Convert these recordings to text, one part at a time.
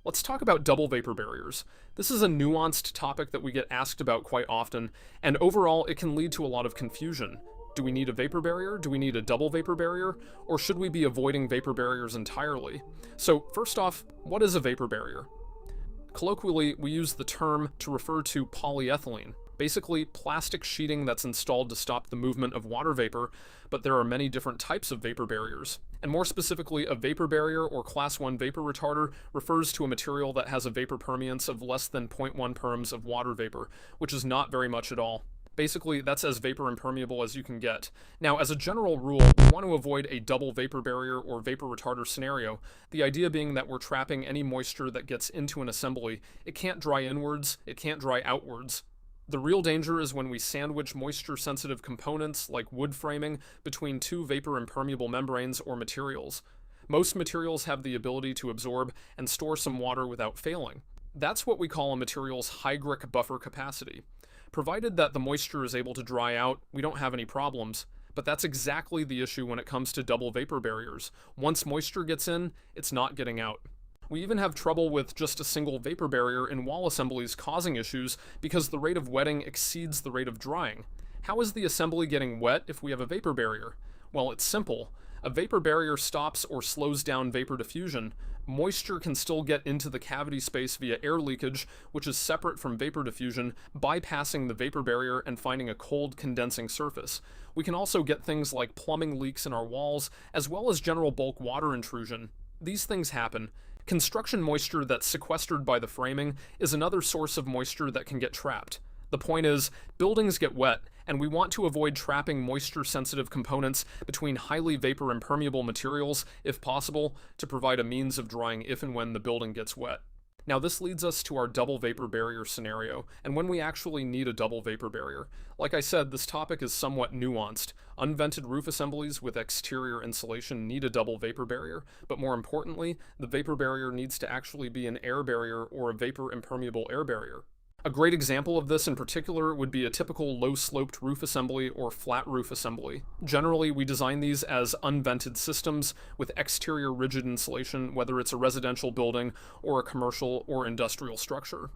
Let's talk about double vapor barriers. This is a nuanced topic that we get asked about quite often, and overall it can lead to a lot of confusion. Do we need a vapor barrier? Do we need a double vapor barrier? Or should we be avoiding vapor barriers entirely? So first off, what is a vapor barrier? Colloquially, we use the term to refer to polyethylene, basically plastic sheeting that's installed to stop the movement of water vapor, but there are many different types of vapor barriers. And more specifically, a vapor barrier or class 1 vapor retarder refers to a material that has a vapor permeance of less than 0.1 perms of water vapor, which is not very much at all. Basically, that's as vapor impermeable as you can get. Now, as a general rule, we want to avoid a double vapor barrier or vapor retarder scenario, the idea being that we're trapping any moisture that gets into an assembly. It can't dry inwards, it can't dry outwards. The real danger is when we sandwich moisture-sensitive components, like wood framing, between two vapor impermeable membranes or materials. Most materials have the ability to absorb and store some water without failing. That's what we call a material's hygric buffer capacity. Provided that the moisture is able to dry out, we don't have any problems. But that's exactly the issue when it comes to double vapor barriers. Once moisture gets in, it's not getting out. We even have trouble with just a single vapor barrier in wall assemblies causing issues because the rate of wetting exceeds the rate of drying. How is the assembly getting wet if we have a vapor barrier? Well, it's simple. A vapor barrier stops or slows down vapor diffusion. Moisture can still get into the cavity space via air leakage, which is separate from vapor diffusion, bypassing the vapor barrier and finding a cold condensing surface. We can also get things like plumbing leaks in our walls, as well as general bulk water intrusion. These things happen. Construction moisture that's sequestered by the framing is another source of moisture that can get trapped. The point is, buildings get wet, and we want to avoid trapping moisture-sensitive components between highly vapor-impermeable materials, if possible, to provide a means of drying if and when the building gets wet. Now this leads us to our double vapor barrier scenario, and when we actually need a double vapor barrier. Like I said, this topic is somewhat nuanced. Unvented roof assemblies with exterior insulation need a double vapor barrier, but more importantly, the vapor barrier needs to actually be an air barrier or a vapor-impermeable air barrier. A great example of this in particular would be a typical low-sloped roof assembly or flat roof assembly. Generally, we design these as unvented systems with exterior rigid insulation, whether it's a residential building or a commercial or industrial structure.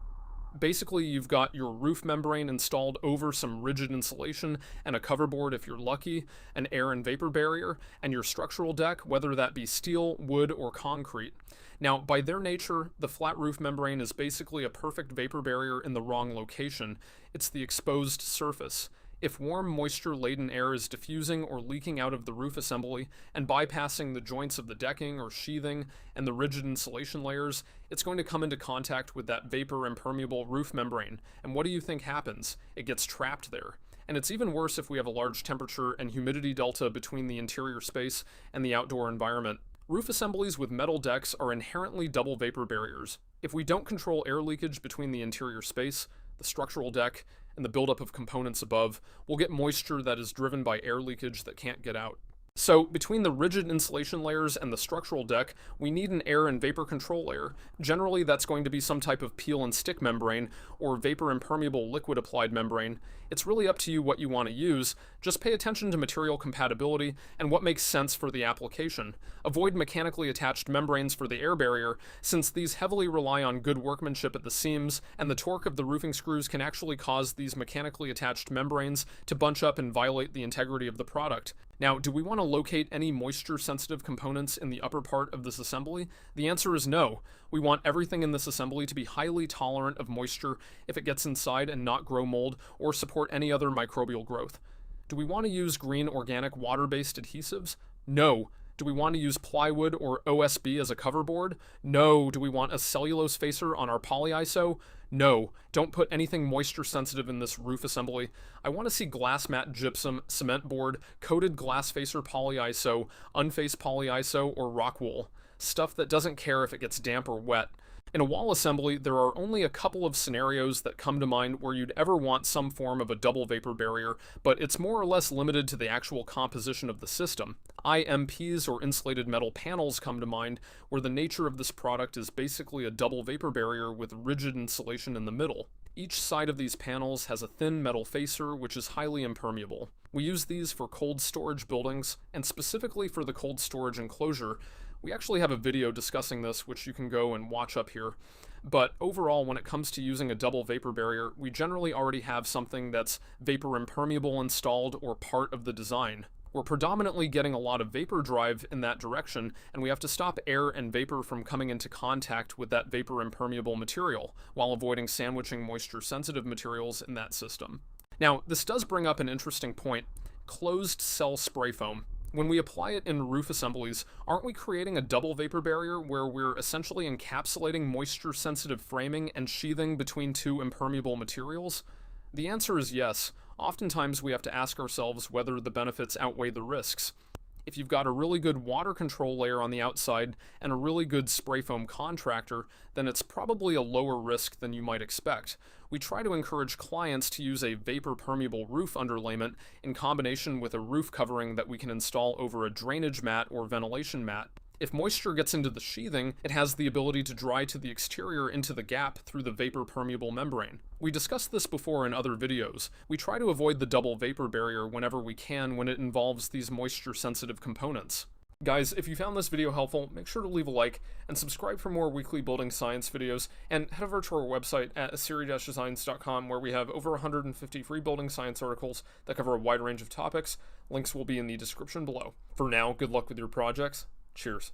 Basically, you've got your roof membrane installed over some rigid insulation and a coverboard if you're lucky, an air and vapor barrier, and your structural deck, whether that be steel, wood, or concrete. Now, by their nature, the flat roof membrane is basically a perfect vapor barrier in the wrong location. It's the exposed surface. If warm, moisture-laden air is diffusing or leaking out of the roof assembly and bypassing the joints of the decking or sheathing and the rigid insulation layers, it's going to come into contact with that vapor-impermeable roof membrane. And what do you think happens? It gets trapped there. And it's even worse if we have a large temperature and humidity delta between the interior space and the outdoor environment. Roof assemblies with metal decks are inherently double vapor barriers. If we don't control air leakage between the interior space, the structural deck, and the buildup of components above, we'll get moisture that is driven by air leakage that can't get out. So, between the rigid insulation layers and the structural deck, we need an air and vapor control layer. Generally, that's going to be some type of peel and stick membrane, or vapor impermeable liquid applied membrane. It's really up to you what you want to use. Just pay attention to material compatibility and what makes sense for the application. Avoid mechanically attached membranes for the air barrier, since these heavily rely on good workmanship at the seams, and the torque of the roofing screws can actually cause these mechanically attached membranes to bunch up and violate the integrity of the product. Now, do we want to locate any moisture-sensitive components in the upper part of this assembly? The answer is no. We want everything in this assembly to be highly tolerant of moisture if it gets inside and not grow mold or support any other microbial growth. Do we want to use green organic water-based adhesives? No. Do we want to use plywood or OSB as a cover board? No. Do we want a cellulose facer on our polyiso? No. Don't put anything moisture sensitive in this roof assembly. I want to see glass mat gypsum, cement board, coated glass facer polyiso, unfaced polyiso, or rock wool. Stuff that doesn't care if it gets damp or wet. In a wall assembly, there are only a couple of scenarios that come to mind where you'd ever want some form of a double vapor barrier, but it's more or less limited to the actual composition of the system. IMPs, or insulated metal panels, come to mind, where the nature of this product is basically a double vapor barrier with rigid insulation in the middle. Each side of these panels has a thin metal facer, which is highly impermeable. We use these for cold storage buildings, and specifically for the cold storage enclosure, We actually have a video discussing this, which you can go and watch up here. But overall, when it comes to using a double vapor barrier, we generally already have something that's vapor impermeable installed or part of the design. We're predominantly getting a lot of vapor drive in that direction, and we have to stop air and vapor from coming into contact with that vapor impermeable material, while avoiding sandwiching moisture-sensitive materials in that system. Now, this does bring up an interesting point: closed cell spray foam. When we apply it in roof assemblies, aren't we creating a double vapor barrier where we're essentially encapsulating moisture-sensitive framing and sheathing between two impermeable materials? The answer is yes. Oftentimes we have to ask ourselves whether the benefits outweigh the risks. If you've got a really good water control layer on the outside and a really good spray foam contractor, then it's probably a lower risk than you might expect. We try to encourage clients to use a vapor permeable roof underlayment in combination with a roof covering that we can install over a drainage mat or ventilation mat. If moisture gets into the sheathing, it has the ability to dry to the exterior into the gap through the vapor permeable membrane. We discussed this before in other videos. We try to avoid the double vapor barrier whenever we can when it involves these moisture sensitive components. Guys, if you found this video helpful, make sure to leave a like and subscribe for more weekly building science videos, and head over to our website at asiri-designs.com, where we have over 150 free building science articles that cover a wide range of topics. Links will be in the description below. For now, good luck with your projects. Cheers.